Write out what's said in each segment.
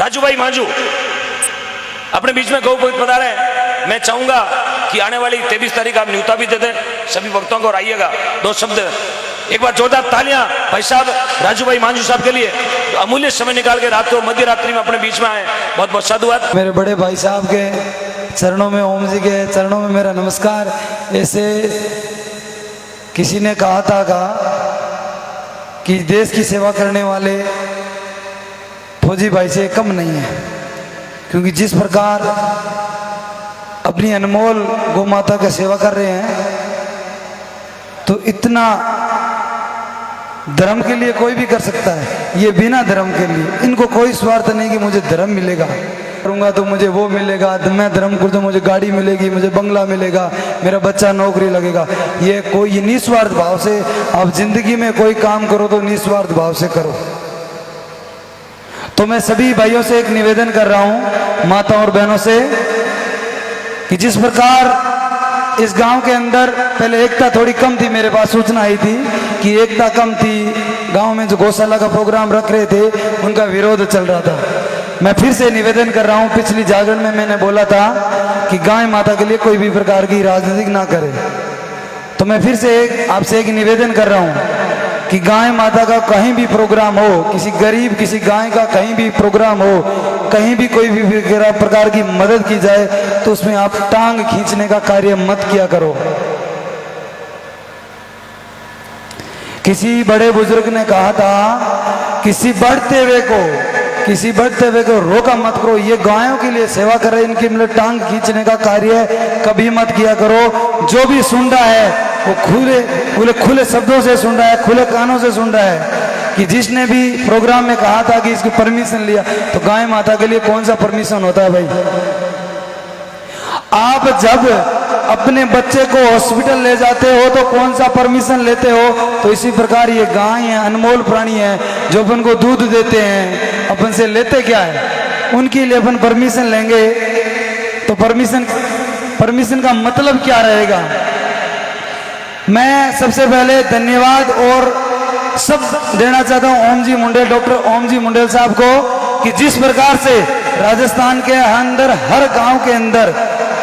राजू भाई मांझू अपने बीच में गौ पधारे। मैं चाहूंगा कि आने वाली 23 तारीख आप न्यूता भी दे दें सभी भक्तों को और आइएगा। 2 शब्द एक बार जोरदार तालियां भाई साहब राजू भाई मांझू साहब के लिए, तो अमूल्य समय निकाल के रात को मध्य रात्रि में अपने बीच में आए। बहुत बहुत साधुवाद। मेरे बड़े भाई साहब के चरणों में, ओम जी के चरणों में मेरा नमस्कार। ऐसे किसी ने कहा था कि देश की सेवा करने वाले फौजी भाई से कम नहीं है, क्योंकि जिस प्रकार अपनी अनमोल गौ माता का सेवा कर रहे हैं, तो इतना धर्म के लिए कोई भी कर सकता है। ये बिना धर्म के लिए, इनको कोई स्वार्थ नहीं कि मुझे धर्म मिलेगा, करूँगा तो मुझे वो मिलेगा, मैं धर्म करूँ तो मुझे गाड़ी मिलेगी, मुझे बंगला मिलेगा, मेरा बच्चा नौकरी लगेगा। ये कोई निस्वार्थ भाव से आप जिंदगी में कोई काम करो तो निस्वार्थ भाव से करो। तो मैं सभी भाइयों से एक निवेदन कर रहा हूँ, माता और बहनों से, कि जिस प्रकार इस गांव के अंदर पहले एकता थोड़ी कम थी, मेरे पास सूचना आई थी कि एकता कम थी, गांव में जो गौशाला का प्रोग्राम रख रहे थे उनका विरोध चल रहा था। मैं फिर से निवेदन कर रहा हूं, पिछली जागरण में मैंने बोला था कि गाय माता के लिए कोई भी प्रकार की राजनीति ना करे, तो मैं फिर से आपसे एक निवेदन कर रहा हूं कि गाय माता का कहीं भी प्रोग्राम हो, किसी गरीब किसी गाय का कहीं भी प्रोग्राम हो, कहीं भी कोई भी प्रकार की मदद की जाए, तो उसमें आप टांग खींचने का कार्य मत किया करो। किसी बड़े बुजुर्ग ने कहा था, किसी बढ़ते हुए को रोका मत करो। ये गायों के लिए सेवा कर रहे, इनके लिए टांग खींचने का कार्य कभी मत किया करो। जो भी सुन रहा है वो खुले शब्दों से सुन रहा है, खुले कानों से सुन रहा है कि जिसने भी प्रोग्राम में कहा था कि इसकी परमिशन लिया, तो गाय माता के लिए कौन सा परमिशन होता है भाई? आप जब अपने बच्चे को हॉस्पिटल ले जाते हो तो कौन सा परमिशन लेते हो? तो इसी प्रकार ये गाय है, अनमोल प्राणी है, जो अपन को दूध देते हैं, अपन से लेते क्या है? उनके लिए अपन परमिशन लेंगे, तो परमिशन का मतलब क्या रहेगा? मैं सबसे पहले धन्यवाद और सब देना चाहता हूं ओम जी मुंडेल, डॉक्टर ओम जी मुंडेल साहब को, कि जिस प्रकार से राजस्थान के अंदर हर गांव के अंदर,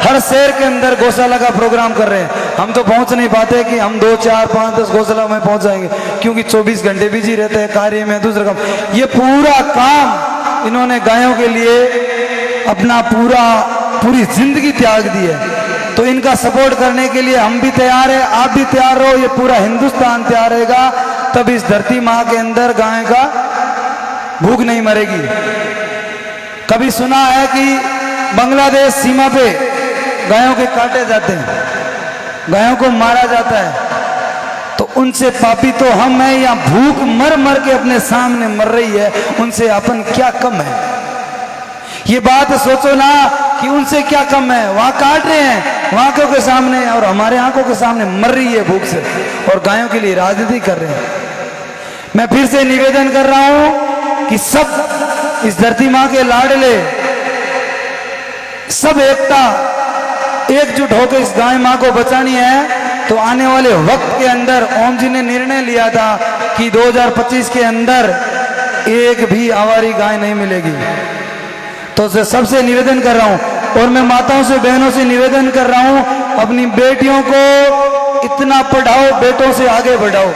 हर शहर के अंदर गौशाला का प्रोग्राम कर रहे हैं। हम तो पहुंच नहीं पाते कि हम 2, 4, 5, 10 गौशाला में पहुंच जाएंगे, क्योंकि 24 घंटे बिजी रहते हैं कार्य में, दूसरा काम। ये पूरा काम इन्होंने गायों के लिए अपना पूरी जिंदगी त्याग दी है। तो इनका सपोर्ट करने के लिए हम भी तैयार है, आप भी तैयार रहो, ये पूरा हिंदुस्तान तैयार रहेगा, तब इस धरती माँ के अंदर गाय का भूख नहीं मरेगी। कभी सुना है कि बांग्लादेश सीमा पे गायों के काटे जाते हैं, गायों को मारा जाता है, तो उनसे पापी तो हम हैं, या भूख मर मर के अपने सामने मर रही है, उनसे अपन क्या कम है? ये बात सोचो ना कि उनसे क्या कम है। वहां काट रहे हैं आंखों के सामने, और हमारे आंखों के सामने मर रही है भूख से, और गायों के लिए राजनीति कर रहे हैं। मैं फिर से निवेदन कर रहा हूं कि सब इस धरती माँ के लाडले, सब एकजुट होकर इस गाय माँ को बचानी है। तो आने वाले वक्त के अंदर ओम जी ने निर्णय लिया था कि 2025 के अंदर एक भी आवारी गाय नहीं मिलेगी। तो सबसे निवेदन कर रहा हूं, और मैं माताओं से, बहनों से निवेदन कर रहा हूं, अपनी बेटियों को इतना पढ़ाओ, बेटों से आगे बढ़ाओ।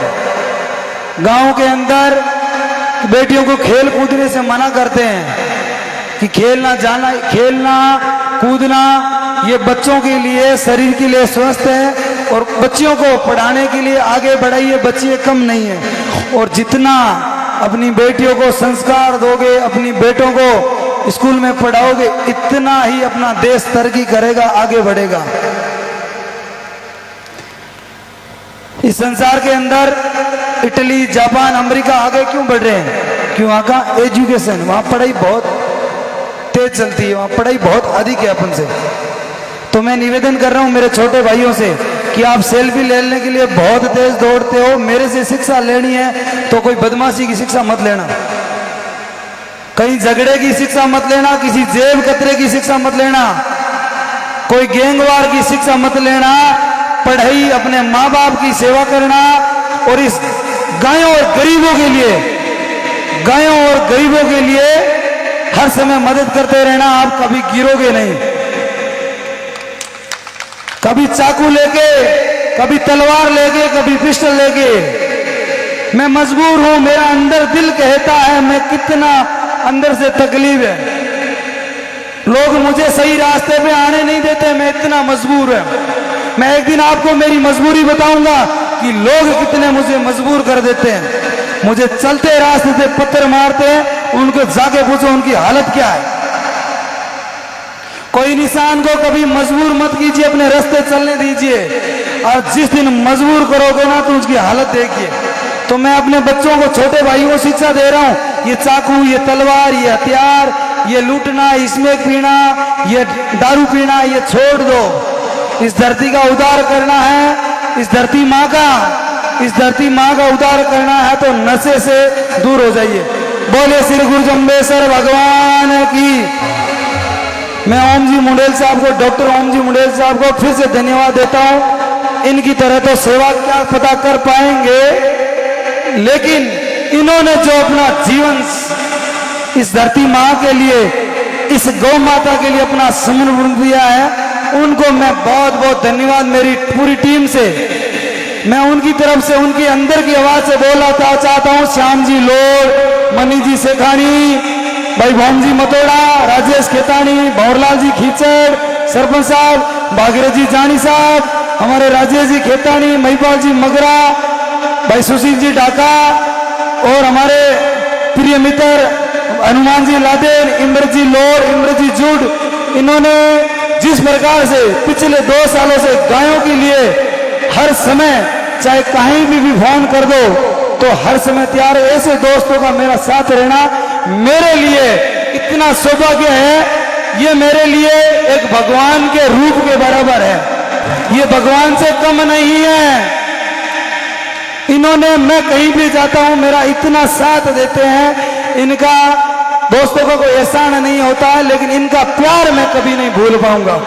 गांव के अंदर बेटियों को खेल कूदने से मना करते हैं कि खेलना कूदना ये बच्चों के लिए, शरीर के लिए स्वस्थ है, और बच्चियों को पढ़ाने के लिए आगे बढ़ाइए। बच्चे कम नहीं है, और जितना अपनी बेटियों को संस्कार दोगे, अपनी बेटों को स्कूल में पढ़ाओगे, इतना ही अपना देश तरक्की करेगा, आगे बढ़ेगा। इस संसार के अंदर इटली, जापान, अमेरिका आगे क्यों बढ़ रहे हैं? क्यों? वहां का एजुकेशन, वहां पढ़ाई बहुत तेज चलती है, वहां पढ़ाई बहुत अधिक है अपन से। तो मैं निवेदन कर रहा हूं मेरे छोटे भाइयों से कि आप सेल्फी लेने के लिए बहुत तेज दौड़ते हो, मेरे से शिक्षा लेनी है तो कोई बदमाशी की शिक्षा मत लेना, कहीं झगड़े की शिक्षा मत लेना, किसी जेब कतरे की शिक्षा मत लेना, कोई गैंगवार की शिक्षा मत लेना। पढ़ाई, अपने माँ बाप की सेवा करना, और इस गायों और गरीबों के लिए हर समय मदद करते रहना, आप कभी गिरोगे नहीं। कभी चाकू लेके, कभी तलवार लेके, कभी पिस्टल लेके, मैं मजबूर हूं। मेरा अंदर दिल कहता है, मैं कितना अंदर से तकलीफ है, लोग मुझे सही रास्ते पे आने नहीं देते, मैं इतना मजबूर है। मैं एक दिन आपको मेरी मजबूरी बताऊंगा कि लोग कितने मुझे मजबूर कर देते हैं। मुझे चलते रास्ते से पत्थर मारते हैं, उनको जाके पूछो उनकी हालत क्या है। कोई इंसान को कभी मजबूर मत कीजिए, अपने रास्ते चलने दीजिए, और जिस दिन मजबूर करोगे ना तो उसकी हालत देखिए। तो मैं अपने बच्चों को, छोटे भाइयों को शिक्षा दे रहा हूं, ये चाकू, ये तलवार, ये हथियार, ये लूटना, इसमें पीना, ये दारू पीना, ये छोड़ दो। इस धरती का उद्धार करना है, इस धरती माँ का उद्धार करना है, तो नशे से दूर हो जाइए। बोले श्री गुरु जम्बेश्वर भगवान की। मैं ओम जी मुंडेल साहब को, डॉक्टर ओम जी मुंडेल साहब को फिर से धन्यवाद देता हूं। इनकी तरह तो सेवा क्या पता कर पाएंगे, लेकिन इन्होंने जो अपना जीवन इस धरती माँ के लिए, इस गौ माता के लिए अपना समर्पण दिया है, उनको मैं बहुत बहुत धन्यवाद मेरी पूरी टीम से, मैं उनकी तरफ से, उनके अंदर की आवाज से बोलना चाहता हूं। श्याम जी लोड, मनी जी शेखानी, भाई भोम जी मतोड़ा, राजेश खेतानी, भंवरलाल जी खींचड़, सरपंच साहब, भागीरथ जी जानी साहब, हमारे राजेश जी खेतानी, महिपाल जी मगरा, भाई सुशील जी ढाका, और हमारे प्रिय मित्र हनुमान जी लादेन, इमरत जी लोड, इमरत जी जुड, इन्होंने जिस प्रकार से पिछले 2 सालों से गायों के लिए हर समय, चाहे कहीं भी फोन कर दो तो हर समय तैयार है। ऐसे दोस्तों का मेरा साथ रहना मेरे लिए इतना सौभाग्य है, ये मेरे लिए एक भगवान के रूप के बराबर है, ये भगवान से कम नहीं है। इन्होंने, मैं कहीं भी जाता हूं मेरा इतना साथ देते हैं, इनका दोस्तों का कोई एहसान नहीं होता है, लेकिन इनका प्यार मैं कभी नहीं भूल पाऊंगा।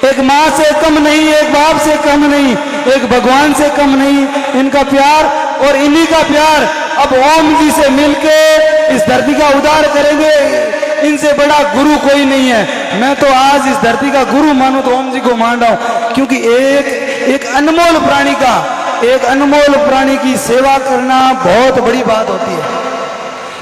एक माँ से कम नहीं, एक बाप से कम नहीं, एक भगवान से कम नहीं इनका प्यार, और इन्हीं का प्यार अब ओम जी से मिलके इस धरती का उद्धार करेंगे। इनसे बड़ा गुरु कोई नहीं है। मैं तो आज इस धरती का गुरु मानू तो ओम जी को मान रहा हूं, क्योंकि एक अनमोल प्राणी का, एक अनमोल प्राणी की सेवा करना बहुत बड़ी बात होती है।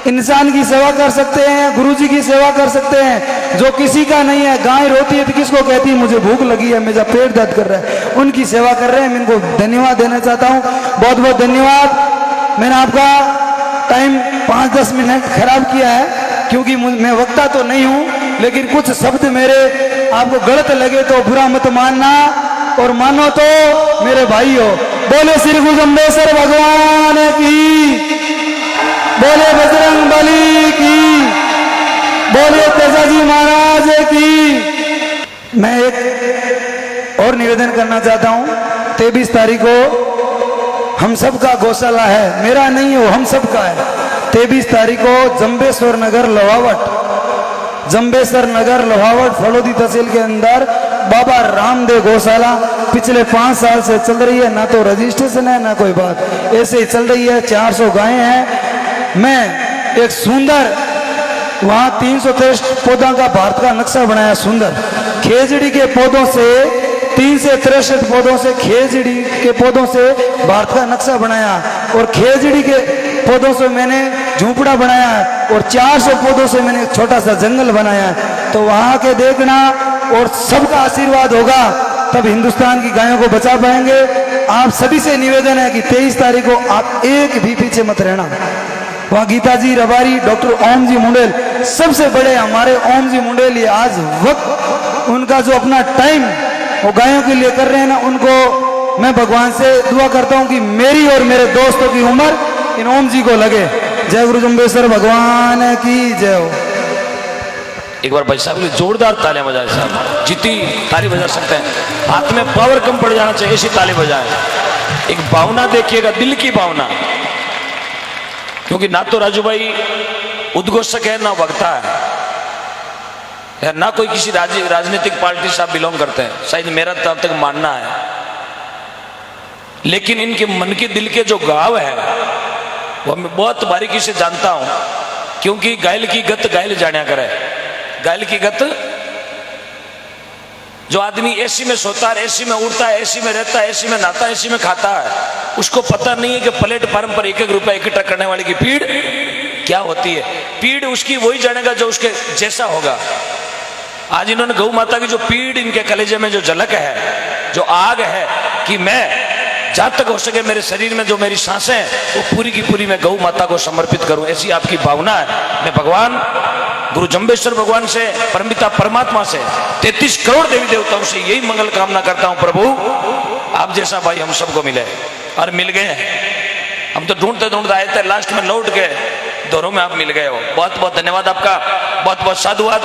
इंसान की सेवा कर सकते हैं, गुरु जी की सेवा कर सकते हैं, जो किसी का नहीं है। गाय रोती है तो किसको कहती है मुझे भूख लगी है, मेरा पेट दर्द कर रहा है, उनकी सेवा कर रहे हैं। मैं इनको धन्यवाद देना चाहता हूं, बहुत बहुत धन्यवाद। मैंने आपका टाइम 5-10 मिनट खराब किया है, क्योंकि मैं वक्ता तो नहीं हूं, लेकिन कुछ शब्द मेरे आपको गलत लगे तो बुरा मत मानना, और मानो तो मेरे भाई हो। बोले श्री गुरु जम्बेश्वर भगवान की, बोले बजरंग बली की, बोले तेजाजी महाराज की। मैं एक और निवेदन करना चाहता हूं, 23 तारीख को हम सब का गौशाला है, मेरा नहीं हो, हम सब का है। 23 तारीख को जम्बेश्वर नगर लोहावट फलोदी तहसील के अंदर बाबा रामदेव गौशाला पिछले 5 साल से चल रही है, ना तो रजिस्ट्रेशन है ना कोई बात, ऐसे ही चल रही है। 400 गायें हैं। मैं एक सुंदर, वहां 363 पौधा का भारत का नक्शा बनाया, सुंदर खेजड़ी के पौधों से, 363 पौधों से, खेजड़ी के पौधों से भारत का नक्शा बनाया, और खेजड़ी के पौधों से मैंने झूपड़ा बनाया, और 400 पौधों से मैंने एक छोटा सा जंगल बनाया। तो वहां के देखना, और सबका आशीर्वाद होगा तब हिंदुस्तान की गायों को बचा पाएंगे। आप सभी से निवेदन है कि 23 तारीख को आप एक भी पीछे मत रहना। वहाँ गीता जी रबारी, डॉक्टर ओम जी मुंडेल, सबसे बड़े हमारे ओम जी मुंडेल, ये आज वक्त उनका जो अपना टाइम वो गायों के लिए कर रहे हैं ना, उनको मैं भगवान से दुआ करता हूँ कि मेरी और मेरे दोस्तों की उम्र इन ओम जी को लगे। जय गुरु जम्बेश्वर भगवान की जय हो। एक बार भाई साहब के लिए जोरदार तालियां बजाएं साहब, जितनी ताली बजा सकते हैं। हाथ में पावर कम पड़ जाना चाहिए, ऐसी ताली बजाएं। एक भावना देखिएगा, दिल की भावना, क्योंकि ना तो राजू भाई उद्घोषक है ना वक्ता है, या ना कोई किसी राजनीतिक पार्टी से आप बिलोंग करते हैं, शायद मेरा तब तक मानना है। लेकिन इनके मन के दिल के जो गाव है वो मैं बहुत बारीकी से जानता हूं। क्योंकि घायल की गत घायल जाना करे। घायल की गत, जो आदमी एसी में सोता है, एसी में उड़ता है, एसी में रहता है, एसी में नहाता है, एसी में खाता है, उसको पता नहीं है कि प्लेटफार्म पर 1-1 रुपया इकट्ठा करने वाले की पीड़ क्या होती है। पीड़ उसकी वही जानेगा जो उसके जैसा होगा। आज इन्होंने गौ माता की जो पीड़ इनके कलेजे में जो झलक है, जो आग है कि मैं जहां तक हो सके मेरे शरीर में जो मेरी सांसें हैं वो पूरी की पूरी मैं गौ माता को समर्पित करूं, ऐसी आपकी भावना है। मैं भगवान गुरु जम्बेश्वर भगवान से, परमपिता परमात्मा से, 33 करोड़ देवी देवताओं से यही मंगल कामना करता हूं, प्रभु आप जैसा भाई हम सबको मिले, और मिल गए हैं। हम तो ढूंढते ढूंढते आए थे, लास्ट में लौट के दोनों में आप मिल गए हो। बहुत बहुत धन्यवाद आपका, बहुत बहुत साधुवाद।